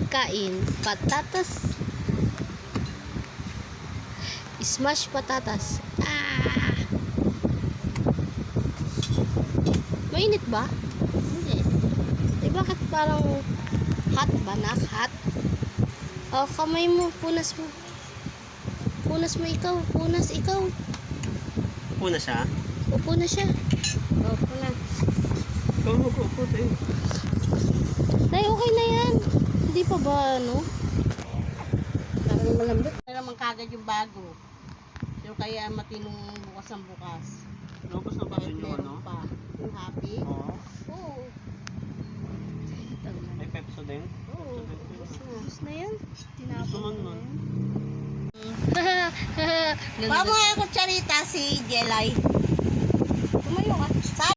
pagkain, patatas. Smash patatas. Ah! Mainit ba? Hindi. Eh, bakit parang hot ba? Hot? Oh, kamay mo. Punas mo. Punas mo ikaw. Punas ikaw. Una siya? Upo na siya. Oh, punas. Ikaw mag-upo tayo. Nay, okay na yan. Hindi pa ba, ano? Parang malambot na naman kagad yung bago. So kaya matinong bukas ang bukas. Lopos na ba Kahit yun yung meron ano? pa. Yung happy? Oo. Oo. May Pepso din? Oo. Tapos na yan. Gusto man nun. Paano nga kutsarita si Jelay?